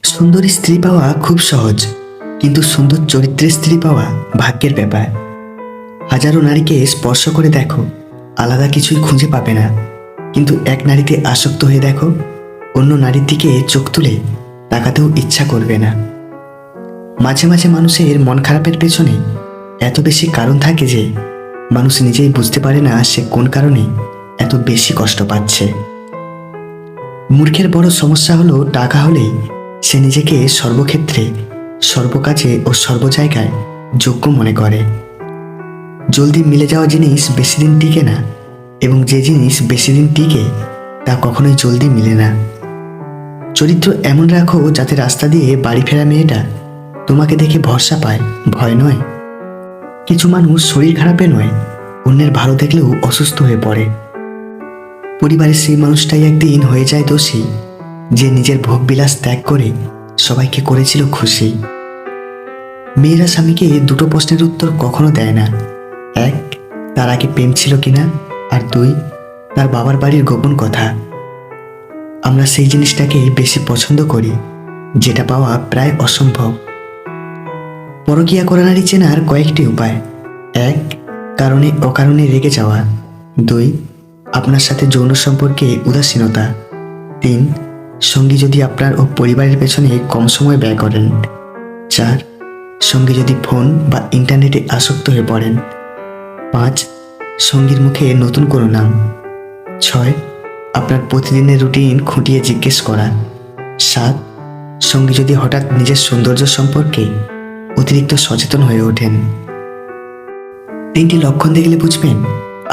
সুন্দরী স্ত্রী পাওয়া খুব সহজ, কিন্তু সুন্দর চরিত্রের স্ত্রী পাওয়া ভাগ্যের ব্যাপার। হাজারো নারীকে স্পর্শ করে দেখো, আলাদা কিছুই খুঁজে পাবে না। কিন্তু এক নারীতে আসক্ত হয়ে দেখো, অন্য নারীর দিকে চোখ তুলে তাকাতেও ইচ্ছা করবে না। মাঝে মাঝে মানুষের মন খারাপের পেছনে এত বেশি কারণ থাকে যে মানুষ নিজেই বুঝতে পারে না সে কোন কারণে এত বেশি কষ্ট পাচ্ছে। মূর্খের বড় সমস্যা হলো টাকা হলেই সে নিজেকে সর্বক্ষেত্রে, সর্বকাজে ও সর্ব জায়গায় যোগ্য মনে করে। জলদি মিলে যাওয়া জিনিস বেশি দিন টিকে না, এবং যে জিনিস বেশি দিন টিকে তা কখনোই জলদি মিলে না। চরিত্র এমন রাখো যাতে রাস্তা দিয়ে বাড়ি ফেরা মেয়েটা তোমাকে দেখে ভরসা পায়, ভয় নয়। কিছু মানুষ শরীর খারাপে নয়, অন্যের ভালো দেখলেও অসুস্থ হয়ে পড়ে। পরিবারের সেই মানুষটাই একদিন হয়ে যায় দোষী, যে নিজের ভোগবিলাস ত্যাগ করে সবাইকে করেছিল খুশি। মেয়েরা স্বামীকে দুটো প্রশ্নের উত্তর কখনো দেয় না। এক, তার আগে প্রেম ছিল কিনা, আর দুই, তার বাবার বাড়ির গোপন কথা। আমরা সেই জিনিসটাকে বেশি পছন্দ করি যেটা পাওয়া প্রায় অসম্ভব। পরকীয়া করা নারী চেনার কয়েকটি উপায়: এক, কারণে অকারণে রেগে যাওয়া। দুই, আপনার সাথে যৌন সম্পর্কে উদাসীনতা। তিন, সঙ্গী যদি আপনার ও পরিবারের পেছনে কম সময় ব্যয় করেন। চার, সঙ্গী যদি ফোন বা ইন্টারনেটে আসক্ত হয়ে পড়েন। পাঁচ, সঙ্গীর মুখে নতুন কোনো নাম। ছয়, আপনার প্রতিদিনের রুটিন খুঁটিয়ে জিজ্ঞেস করা। সাত, সঙ্গী যদি হঠাৎ নিজের সৌন্দর্য সম্পর্কে অতিরিক্ত সচেতন হয়ে ওঠেন। তিনটি লক্ষণ দেখলে বুঝবেন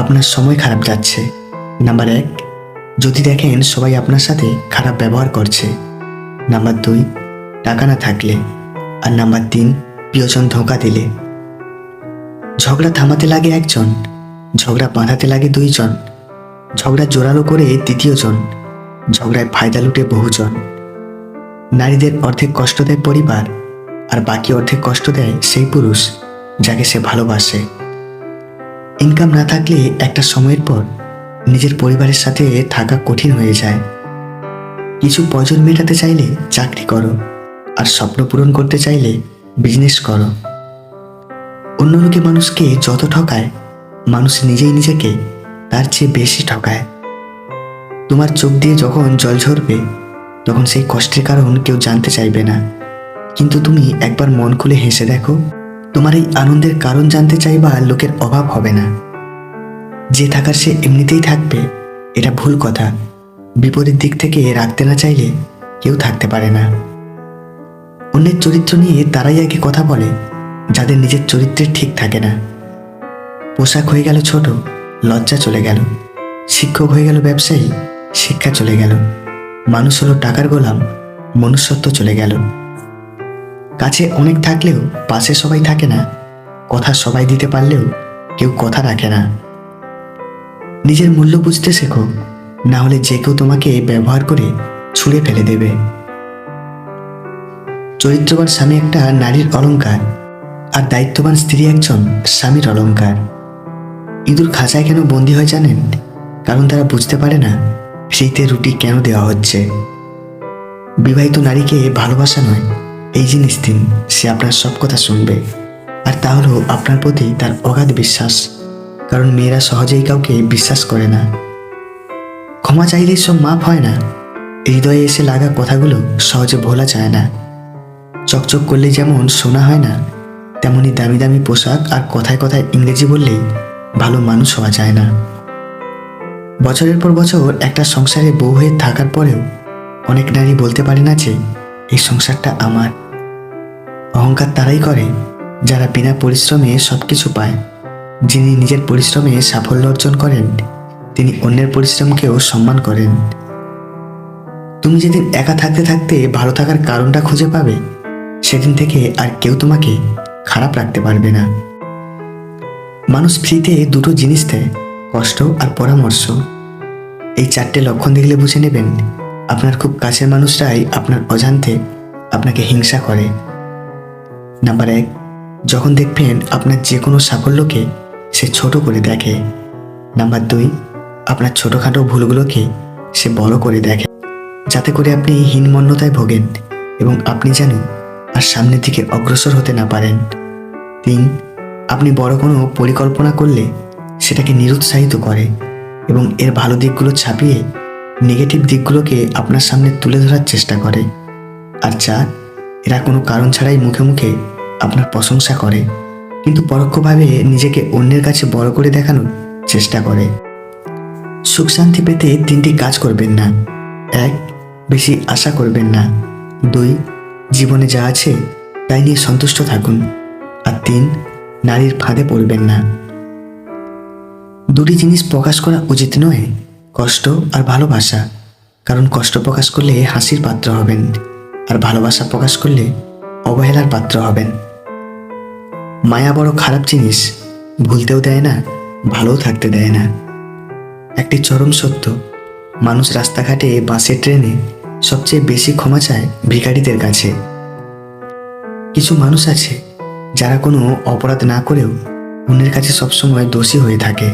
আপনার সময় খারাপ যাচ্ছে। নাম্বার এক, যদি দেখেন সবাই আপনার সাথে খারাপ ব্যবহার করছে। নাম্বার দুই, টাকা না থাকলে। আর নাম্বার তিন, প্রিয়জন ধোঁকা দিলে। ঝগড়া থামাতে লাগে একজন, ঝগড়া বাঁধাতে লাগে দুইজন, ঝগড়া জোরালো করে তৃতীয়জন, ঝগড়ায় ফায়দা লুটে বহুজন। নারীদের অর্ধেক কষ্ট দেয় পরিবার, আর বাকি অর্ধেক কষ্ট দেয় সেই পুরুষ যাকে সে ভালোবাসে। ইনকাম না থাকলে একটা সময়ের পর নিজের পরিবারের সাথে থাকা কঠিন হয়ে যায়। কিছু প্রয়োজন মেটাতে চাইলে চাকরি করো, আর স্বপ্ন পূরণ করতে চাইলে বিজনেস করো। অন্য লোকে মানুষকে যত ঠকায়, মানুষ নিজেই নিজেকে তার চেয়ে বেশি ঠকায়। তোমার চোখ দিয়ে যখন জল ঝরবে, তখন সেই কষ্টের কারণ কেউ জানতে চাইবে না। কিন্তু তুমি একবার মন খুলে হেসে দেখো, তোমার এই আনন্দের কারণ জানতে চাইবা লোকের অভাব হবে না। যে থাকার সে এমনিতেই থাকবে, এটা ভুল কথা। বিপরীত দিক থেকে রাখতে না চাইলে কেউ থাকতে পারে না। অন্যের চরিত্র নিয়ে তারাই আগে কথা বলে যাদের নিজের চরিত্রের ঠিক থাকে না। পোশাক হয়ে গেল ছোট, লজ্জা চলে গেল। শিক্ষক হয়ে গেল ব্যবসায়ী, শিক্ষা চলে গেল। মানুষ হলো টাকার গোলাম, মনুষ্যত্ব চলে গেল। কাছে অনেক থাকলেও পাশে সবাই থাকে না। কথা সবাই দিতে পারলেও কেউ কথা রাখে না। নিজের মূল্য বুঝতে শেখো, না হলে যে কেউ তোমাকে ব্যবহার করে ছুঁড়ে ফেলে দেবে। চরিত্রবান স্বামী একটা নারীর অলংকার, আর দায়িত্ববান স্ত্রী একজন স্বামীর অলংকার। ইঁদুর খাঁচায় কেন বন্দী হয় জানেন? কারণ তারা বুঝতে পারে না ফ্রিতে রুটি কেন দেওয়া হচ্ছে। বিবাহিত নারীকে ভালোবাসা নয়, এই জিনিস দিন, সে আপনার সব কথা শুনবে। আর তা হলো আপনার প্রতি তার অগাধ বিশ্বাস। কারণ মেয়েরা সহজেই কাউকে বিশ্বাস করে না। ক্ষমা চাইলেই সব মাপ হয় না। হৃদয়ে এসে লাগা কথাগুলো সহজে ভোলা যায় না। চকচক করলে যেমন সোনা হয় না, তেমনি দামি দামি পোশাক আর কথায় কথায় ইংরেজি বললেই ভালো মানুষ হওয়া যায় না। বছরের পর বছর একটা সংসারে বউ হয়ে থাকার পরেও অনেক নারী বলতে পারে না যে এই সংসারটা আমার। অহংকার তারাই করে যারা বিনা পরিশ্রমে সবকিছু পায়। যিনি নিজের পরিশ্রমে সাফল্য অর্জন করেন, তিনি অন্যের পরিশ্রমকেও সম্মান করেন। তুমি যেদিন একা থাকতে থাকতে ভালো থাকার কারণটা খুঁজে পাবে, সেদিন থেকে আর কেউ তোমাকে খারাপ রাখতে পারবে না। মানুষ ফ্রিতে দুটো জিনিস দেয়, কষ্ট আর পরামর্শ। এই চারটে লক্ষণ দেখলে বুঝে নেবেন আপনার খুব কাছের মানুষরাই আপনার অজান্তে আপনাকে হিংসা করে। নাম্বার এক, যখন দেখবেন আপনার যে কোনো সাফল্যকে সে ছোট করে দেখে। নাম্বার দুই, আপনার ছোটোখাটো ভুলগুলোকে সে বড় করে দেখে, যাতে করে আপনি হীনমন্যতায় ভোগেন এবং আপনি যেন আর সামনের দিকে অগ্রসর হতে না পারেন। 3, আপনি বড় কোনো পরিকল্পনা করলে সেটাকে নিরুৎসাহিত করে এবং এর ভালো দিকগুলো ছাপিয়ে নেগেটিভ দিকগুলোকে আপনার সামনে তুলে ধরার চেষ্টা করে। আর 4, এরা কোনো কারণ ছাড়াই মুখে মুখে আপনার প্রশংসা করে, কিন্তু পরোক্ষভাবে নিজেকে অন্যের কাছে বড় করে দেখানোর চেষ্টা করে। সুখ শান্তি পেতে 3টি কাজ করবেন না। 1, বেশি আশা করবেন না। 2, জীবনে যা আছে তাই নিয়ে সন্তুষ্ট থাকুন। আর 3, নারীর ফাঁদে পড়বেন না। 2টি জিনিস প্রকাশ করা উচিত নয়, কষ্ট আর ভালোবাসা। কারণ কষ্ট প্রকাশ করলে হাসির পাত্র হবেন, আর ভালোবাসা প্রকাশ করলে অবহেলার পাত্র হবেন। মায়া বড় খারাপ জিনিস, ভুলতেও দেয় না, ভালোও থাকতে দেয় না। একটি চরম সত্য, মানুষ রাস্তাঘাটে, বাসে, ট্রেনে সবচেয়ে বেশি ক্ষমা চায় ভিখারিদের কাছে। কিছু মানুষ আছে যারা কোনো অপরাধ না করেও অন্যের কাছে সবসময় দোষী হয়ে থাকে।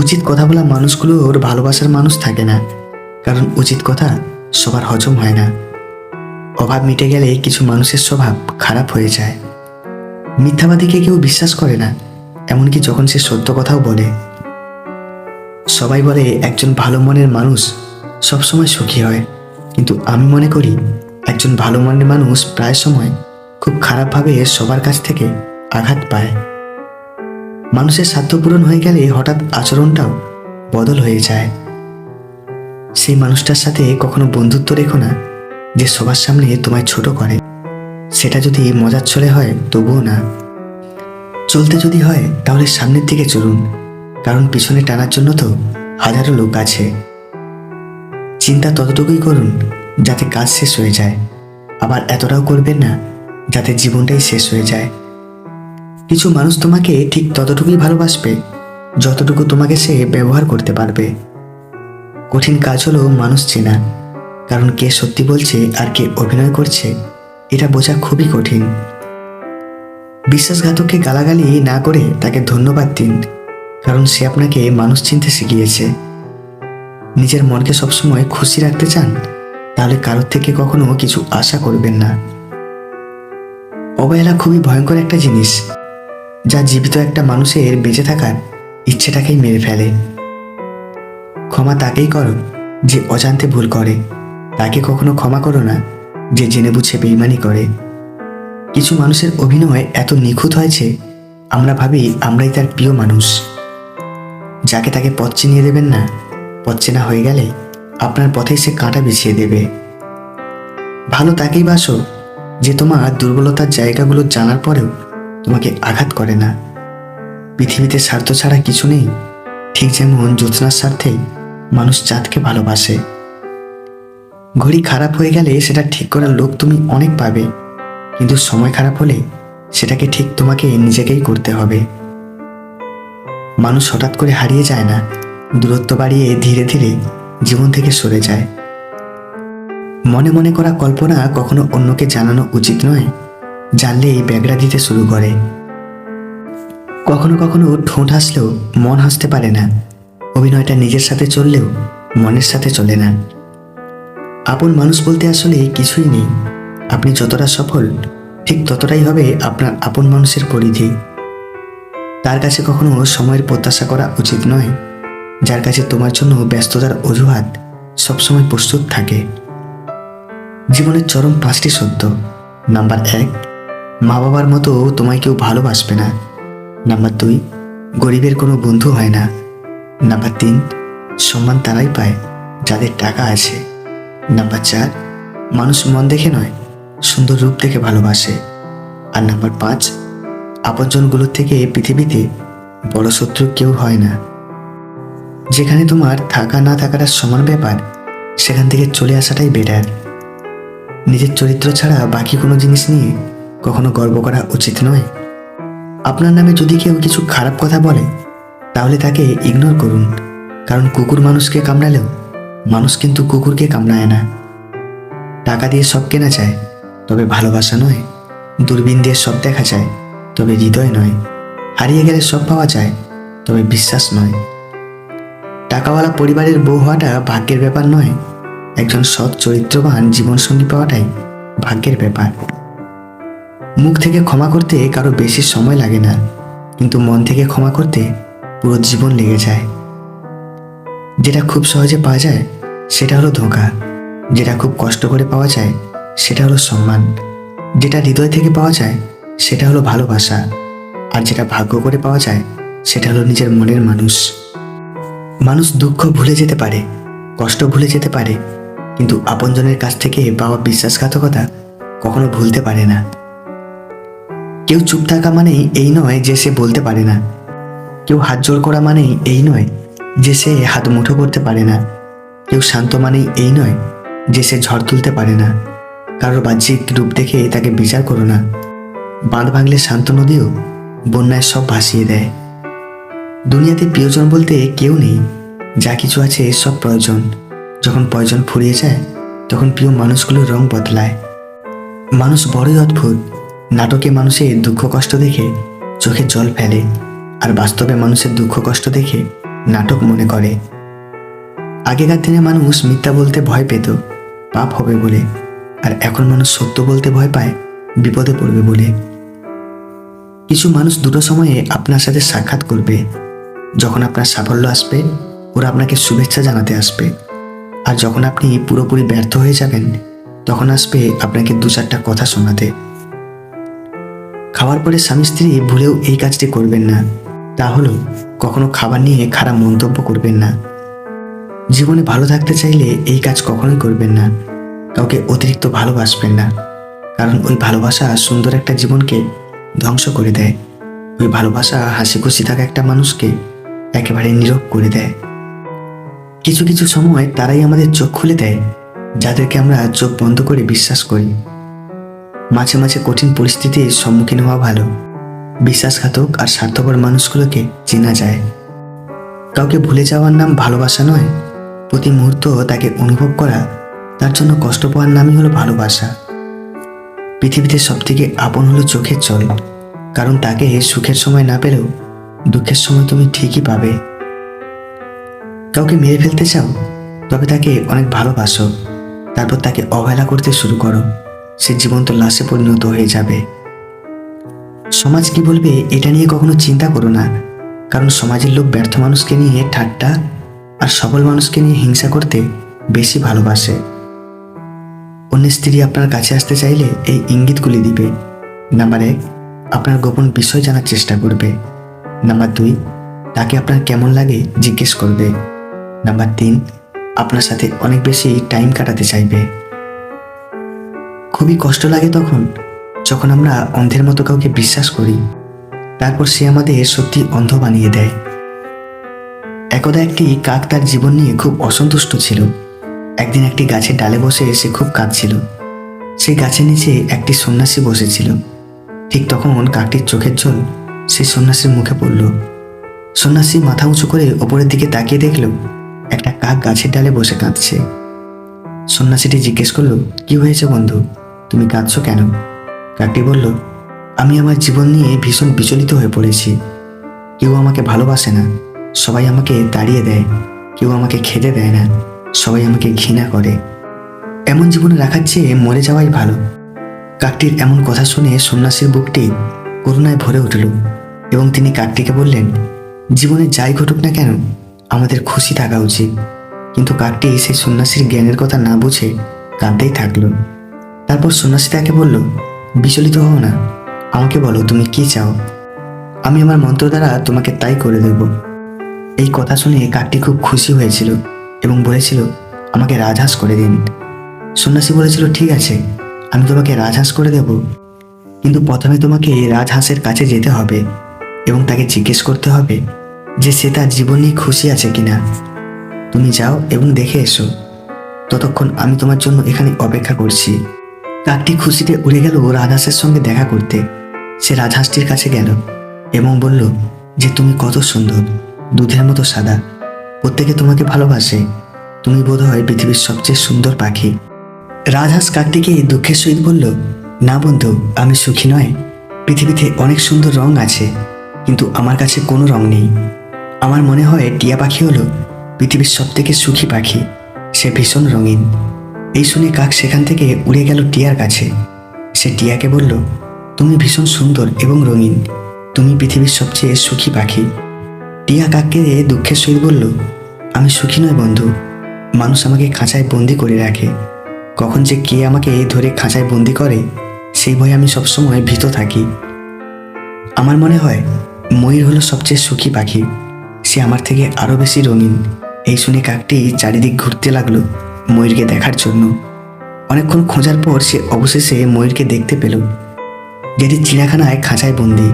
উচিত কথা বলা মানুষগুলোর ভালোবাসার মানুষ থাকে না, কারণ উচিত কথা সবার হজম হয় না। অভাব মিটে গেলে কিছু মানুষের স্বভাব খারাপ হয়ে যায়। মিথ্যাবাদীকে কেউ বিশ্বাস করে না, এমনকি যখন সে সত্য কথাও বলে। সবাই বলে একজন ভালো মনের মানুষ সবসময় সুখী হয়, কিন্তু আমি মনে করি একজন ভালো মনের মানুষ প্রায় সময় খুব খারাপভাবে সবার কাছ থেকে আঘাত পায়। মানুষের স্বার্থ পূরণ হয়ে গেলে হঠাৎ আচরণটাও বদল হয়ে যায়। সেই মানুষটার সাথে কখনো বন্ধুত্ব রেখো না যে সবার সামনে তোমায় ছোট করে। সেটা যদি মজার ছলে হয় তবুও না। চলতে যদি হয় তাহলে সামনের দিকে চলুন, কারণ পিছনে টানার জন্য তো হাজারো লোক আছে। চিন্তা ততটুকুই করুন যাতে কাজ শেষ হয়ে যায়, আবার এতটাও করবেন না যাতে জীবনটাই শেষ হয়ে যায়। কিছু মানুষ তোমাকে ঠিক ততটুকুই ভালোবাসবে যতটুকু তোমাকে সে ব্যবহার করতে পারবে। কঠিন কাজ হলো মানুষ চেনা, কারণ কে সত্যি বলছে আর কে অভিনয় করছে এটা বোঝা খুবই কঠিন। বিশ্বাসঘাতককে গালাগালি না করে তাকে ধন্যবাদ দিন, কারণ সে আপনাকে মানুষ চিনতে শিখিয়েছে। নিজের মনকে সবসময় খুশি রাখতে চান, তাহলে কারোর থেকে কখনো কিছু আশা করবেন না। অবহেলা খুবই ভয়ঙ্কর একটা জিনিস, যা জীবিত একটা মানুষের বেঁচে থাকার ইচ্ছেটাকেই মেরে ফেলে। ক্ষমা তাকেই করো যে অজান্তে ভুল করে, তাকে কখনো ক্ষমা করো না যে জেনে বুঝে বেইমানি করে। কিছু মানুষের অভিনয় এত নিখুঁত হয়েছে আমরা ভাবি আমরাই তার প্রিয় মানুষ। যাকে তাকে পথ চিনিয়ে দেবেন না, পথ চেনা হয়ে গেলে আপনার পথেই সে কাঁটা বিছিয়ে দেবে। ভালো তাকেই বাসো যে তোমার দুর্বলতার জায়গাগুলো জানার পরেও তোমাকে আঘাত করে না। পৃথিবীতে স্বার্থ ছাড়া কিছু নেই, ঠিক যেমন জ্যোৎস্নার স্বার্থেই মানুষ চাঁদকে ভালোবাসে। ঘড়ি খারাপ হয়ে গেলে সেটা ঠিক করার লোক তুমি অনেক পাবে, কিন্তু সময় খারাপ হলে সেটাকে ঠিক তোমাকে নিজেকেই করতে হবে। মানুষ হঠাৎ করে হারিয়ে যায় না, দূরত্ব বাড়িয়ে ধীরে ধীরে জীবন থেকে সরে যায়। মনে মনে করা কল্পনা কখনো অন্যকে জানানো উচিত নয়, জানলেই ব্যাগরা দিতে শুরু করে। কখনো কখনো ঠোঁট হাসলেও মন হাসতে পারে না, অভিনয়টা নিজের সাথে চললেও মনের সাথে চলে না। আপন মানুষ বলতে আসলে কিছুই নেই। আপনি যতটা সফল ঠিক ততটাই হবে আপনার আপন মানুষের পরিধি। তার কাছে কখনো সময়ের প্রত্যাশা করা উচিত নয়, যার কাছে তোমার জন্য ব্যস্ততার অজুহাত সবসময় প্রস্তুত থাকে। জীবনের চরম 5টি সত্য। নাম্বার 1, মা বাবার মতো তোমায় কেউ ভালোবাসবে না। নাম্বার 2, গরিবের কোনো বন্ধু হয় না। নাম্বার 3, সম্মান তারাই পায় যাদের টাকা আছে। নাম্বার 4, মানুষ মন দেখে নয় সুন্দর রূপ দেখে ভালোবাসে। আর নাম্বার 5, আপনজনগুলোর থেকে পৃথিবীতে বড় শত্রু কেউ হয় না। যেখানে তোমার থাকা না থাকাটা সমান ব্যাপার, সেখান থেকে চলে আসাটাই বেটার। নিজের চরিত্র ছাড়া বাকি কোনো জিনিস নিয়ে কখনো গর্ব করা উচিত নয়। আপনার নামে যদি কেউ কিছু খারাপ কথা বলে তাহলে তাকে ইগনোর করুন, কারণ কুকুর মানুষকে কামড়ালেও মানুষ কিন্তু কুকুরকে কামড়ায় না। টাকা দিয়ে সব কেনা যায়, তবে ভালোবাসা নয়। দূরবীন দিয়ে সব দেখা যায়, তবে হৃদয় নয়। হারিয়ে গেলে সব পাওয়া যায়, তবে বিশ্বাস নয়। টাকাওয়ালা পরিবারের বউ হওয়াটা ভাগ্যের ব্যাপার নয়, একজন সৎ চরিত্রবান জীবনসঙ্গী পাওয়াটাই ভাগ্যের ব্যাপার। মুখ থেকে ক্ষমা করতে কারো বেশি সময় লাগে না, কিন্তু মন থেকে ক্ষমা করতে পুরো জীবন লেগে যায়। যেটা খুব সহজে পাওয়া যায় সেটা হলো ধোঁকা, যেটা খুব কষ্ট করে পাওয়া যায় সেটা হলো সম্মান, যেটা হৃদয় থেকে পাওয়া যায় সেটা হলো ভালোবাসা, আর যেটা ভাগ্য করে পাওয়া যায় সেটা হলো নিজের মনের মানুষ। মানুষ দুঃখ ভুলে যেতে পারে, কষ্ট ভুলে যেতে পারে, কিন্তু আপনজনের কাছ থেকে পাওয়া বিশ্বাসঘাতকতা কখনো ভুলতে পারে না। কেউ চুপ থাকা মানেই এই নয় যে সে বলতে পারে না, কেউ হাত জোড় করা মানেই এই নয় যে সে হাত মুঠো করতে পারে না, কেউ শান্ত মানেই এই নয় যে সে ঝড় তুলতে পারে না। কারোর বাহ্যিক রূপ দেখে তাকে বিচার করো না। বাঁধ ভাঙলে শান্ত নদীও বন্যায় সব ভাসিয়ে দেয়। দুনিয়াতে প্রিয়জন বলতে কেউ নেই, যা কিছু আছে সব প্রয়োজন। যখন প্রয়োজন ফুরিয়ে যায় তখন প্রিয় মানুষগুলোর রং বদলায়। মানুষ বড়ই অদ্ভুত, নাটকে মানুষের দুঃখ কষ্ট দেখে চোখে জল ফেলে, আর বাস্তবে মানুষের দুঃখ কষ্ট দেখে নাটক মনে করে। আগেকার দিনে মানুষ মিথ্যা বলতে ভয় পেত পাপ হবে বলে, আর এখন মানুষ সত্য বলতে ভয় পায় বিপদে পড়বে বলে। কিছু মানুষ দুটো সময়ে আপনার সাথে সাক্ষাৎ করবে। যখন আপনার সাফল্য আসবে ওরা আপনাকে শুভেচ্ছা জানাতে আসবে, আর যখন আপনি পুরোপুরি ব্যর্থ হয়ে যাবেন তখন আসবে আপনাকে দু চারটা কথা শোনাতে। খাওয়ার পরে স্বামী স্ত্রী ভুলেও এই কাজটি করবেন না, তা হলো কখনো খাবার নিয়ে খারাপ মন্তব্য করবেন না। জীবনে ভালো থাকতে চাইলে এই কাজ কখনোই করবেন না। কাউকে অতিরিক্ত ভালোবাসবেন না, কারণ ওই ভালোবাসা সুন্দর একটা জীবনকে ধ্বংস করে দেয়। ওই ভালোবাসা হাসি খুশি থাকা একটা মানুষকে একেবারে নীরব করে দেয়। কিছু কিছু সময় তারাই আমাদের চোখ খুলে দেয় যাদেরকে আমরা চোখ বন্ধ করে বিশ্বাস করি। মাঝে মাঝে কঠিন পরিস্থিতির সম্মুখীন হওয়া ভালো। বিশ্বাসঘাতক আর স্বার্থপর মানুষগুলোকে চেনা যায়। কাউকে ভুলে যাওয়ার নাম ভালোবাসা নয়, প্রতি মুহূর্ত তাকে অনুভব করা, তার জন্য কষ্ট পাওয়ার নামই হলো ভালোবাসা। পৃথিবীতে সবথেকে আপন হলো চোখের জল, কারণ তাকে সুখের সময় না পেলেও দুঃখের সময় তুমি ঠিকই পাবে। কাউকে মেরে ফেলতে চাও তবে তাকে অনেক ভালোবাসো, তারপর তাকে অবহেলা করতে শুরু করো, সে জীবন্ত লাশে পরিণত হয়ে যাবে। সমাজ কি বলবে এটা নিয়ে কখনো চিন্তা করো না, কারণ সমাজের লোক ব্যর্থ মানুষকে নিয়ে ঠাট্টা আর সফল মানুষকে নিয়ে হিংসা করতে বেশি ভালোবাসে। অন্য স্ত্রী আপনার কাছে আসতে চাইলে এই ইঙ্গিতগুলি দিবে। নাম্বার 1, আপনার গোপন বিষয় জানার চেষ্টা করবে। নাম্বার 2, তাকে আপনার কেমন লাগে জিজ্ঞেস করবে। নাম্বার 3, আপনার সাথে অনেক বেশি টাইম কাটাতে চাইবে। খুবই কষ্ট লাগে তখন যখন আমরা অন্ধের মতো কাউকে বিশ্বাস করি, তারপর সে আমাদের সত্যি অন্ধ বানিয়ে দেয়। একদা একটি কাক তার জীবন নিয়ে খুব অসন্তুষ্ট ছিল। একদিন একটি গাছের ডালে বসে সে খুব কাঁদছিল। সেই গাছের নিচে একটি সন্ন্যাসী বসেছিল। ঠিক তখন কাকটির চোখের জল সেই সন্ন্যাসীর মুখে পড়ল। সন্ন্যাসী মাথা উঁচু করে ওপরের দিকে তাকিয়ে দেখল একটা কাক গাছের ডালে বসে কাঁদছে। সন্ন্যাসীটি জিজ্ঞেস করলো, কি হয়েছে বন্ধু, তুমি কাঁদছো কেন? কাকটি বলল, আমি আমার জীবন নিয়ে ভীষণ বিচলিত হয়ে পড়েছি। কেউ আমাকে ভালোবাসে না, সবাই আমাকে তাড়িয়ে দেয়। কেউ আমাকে খেতে দেয় না, সবাই আমাকে ঘৃণা করে। এমন জীবনে রাখার চেয়ে মরে যাওয়াই ভালো। কাকটির এমন কথা শুনে সন্ন্যাসীর বুকটি করুণায় ভরে উঠল এবং তিনি কাকটিকে বললেন, জীবনে যাই ঘটুক না কেন আমাদের খুশি থাকা উচিত। কিন্তু কাকটি সেই সন্ন্যাসীর জ্ঞানের কথা না বুঝে কাঁদতেই থাকলো। তারপর সন্ন্যাসী তাকে বলল, বিচলিত হও না, আমাকে বলো তুমি কি চাও, আমি আমার মন্ত্র দ্বারা তোমাকে তাই করে দেব। এই কথা শুনে কাকটি খুব খুশি হয়েছিল এবং বলেছিল, আমাকে রাজহাঁস করে দিন। সন্ন্যাসী বলেছিল, ঠিক আছে, আমি তোমাকে রাজহাঁস করে দেব, কিন্তু প্রথমে তোমাকে রাজহাঁসের কাছে যেতে হবে এবং তাকে জিজ্ঞেস করতে হবে যে সে তার জীবন নিয়ে খুশি আছে কিনা। তুমি যাও এবং দেখে এসো, ততক্ষণ আমি তোমার জন্য এখানে অপেক্ষা করছি। কাকটি খুশিতে উড়ে গেল রাজহাঁসের সঙ্গে দেখা করতে। সে রাজহাঁসটির কাছে গেল এবং বলল যে তুমি কত সুন্দর, দুধের মতো সাদা, প্রত্যেকে তোমাকে ভালোবাসে, তুমি বোধহয় পৃথিবীর সবচেয়ে সুন্দর পাখি। রাজহাঁস কাকটিকে দুঃখের সহিত বলল, না বন্ধু, আমি সুখী নয়। পৃথিবীতে অনেক সুন্দর রং আছে, কিন্তু আমার কাছে কোনো রং নেই। আমার মনে হয় টিয়া পাখি হলো পৃথিবীর সবথেকে সুখী পাখি। সে ভীষণ রঙিন। এই শুনে কাক সেখান থেকে উড়ে গেল টিয়ার কাছে। সে টিয়াকে বলল, তুমি ভীষণ সুন্দর এবং রঙিন, তুমি পৃথিবীর সবচেয়ে সুখী পাখি। টিয়া কাককে দুঃখের সহিত বলল, আমি সুখী নয় বন্ধু, মানুষ আমাকে খাঁচায় বন্দি করে রাখে। কখন যে কে আমাকে ধরে খাঁচায় বন্দি করে সেই ভয়ে আমি সবসময় ভীত থাকি। আমার মনে হয় ময়ূর হলো সবচেয়ে সুখী পাখি, সে আমার থেকে আরও বেশি রঙিন। এই শুনে কাকটি চারিদিক ঘুরতে লাগলো ময়ূরকে দেখার জন্য। অনেকক্ষণ খোঁজার পর সে অবশেষে ময়ূরকে দেখতে পেল, যেটি চিড়িয়াখানায় খাঁচায় বন্দি।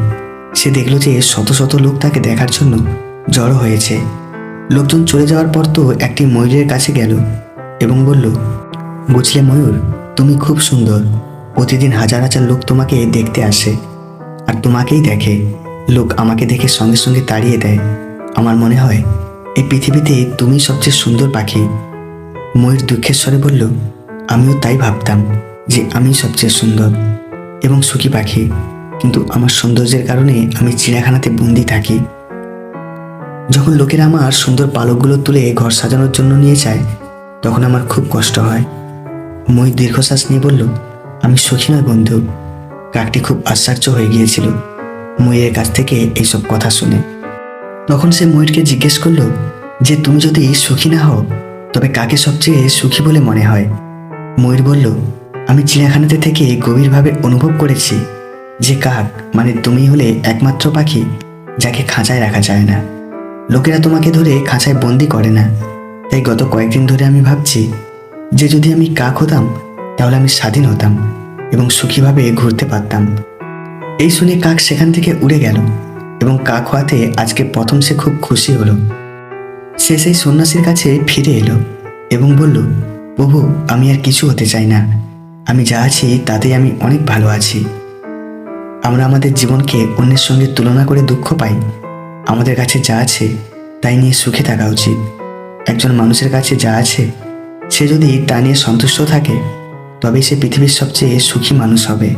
সে দেখল যে শত শত লোক তাকে দেখার জন্য জড়ো হয়েছে। লোকজন চলে যাওয়ার পর তো একটি ময়ূরের কাছে গেল এবং বলল, বুঝলে ময়ূর, তুমি খুব সুন্দর, প্রতিদিন হাজার হাজার লোক তোমাকে দেখতে আসে, আর তোমাকেই দেখে। লোক আমাকে দেখে সঙ্গে সঙ্গে তাড়িয়ে দেয়। আমার মনে হয় এই পৃথিবীতে তুমি সবচেয়ে সুন্দর পাখি। ময়ূর দুঃখের স্বরে বলল, আমিও তাই ভাবতাম যে আমি সবচেয়ে সুন্দর এবং সুখী পাখি, কিন্তু আমার সৌন্দর্যের কারণে আমি চিড়িয়াখানাতে বন্দি থাকি। যখন লোকেরা আমার সুন্দর পালকগুলো তুলে ঘর সাজানোর জন্য নিয়ে যায় তখন আমার খুব কষ্ট হয়। ময়ূর দীর্ঘশ্বাস নিয়ে বলল, আমি সুখী নয় বন্ধু। কাকটি খুব আশ্চর্য হয়ে গিয়েছিল ময়ূরের কাছ থেকে এইসব কথা শুনে। তখন সে ময়ূরকে জিজ্ঞেস করলো যে, তুমি যদি সুখী না হও তবে কাকে সবচেয়ে সুখী বলে মনে হয়? ময়ূর বলল, আমি চিড়িয়াখানাতে থেকে গভীরভাবে অনুভব করেছি যে কাক মানে তুমি হলে একমাত্র পাখি যাকে খাঁচায় রাখা যায় না। লোকেরা তোমাকে ধরে খাঁচায় বন্দি করে না। তাই গত কয়েকদিন ধরে আমি ভাবছি যে যদি আমি কাক হতাম তাহলে আমি স্বাধীন হতাম এবং সুখীভাবে ঘুরতে পারতাম। এই শুনে কাক সেখান থেকে উড়ে গেল এবং কাক হওয়াতে আজকে প্রথম সে খুব খুশি হলো। সে সেই সন্ন্যাসীর কাছে ফিরে এলো এবং বলল, প্রভু, আমি আর কিছু হতে চাই না, আমি যা আছি তাতেই আমি অনেক ভালো আছি। আমরা আমাদের জীবনকে অন্যের সঙ্গে তুলনা করে দুঃখ পাই। আমাদের কাছে যা আছে তাই নিয়ে সুখে থাকা উচিত। একজন মানুষের কাছে যা আছে সে যদি তা নিয়ে সন্তুষ্ট থাকে তবেই সে পৃথিবীর সবচেয়ে সুখী মানুষ হবে।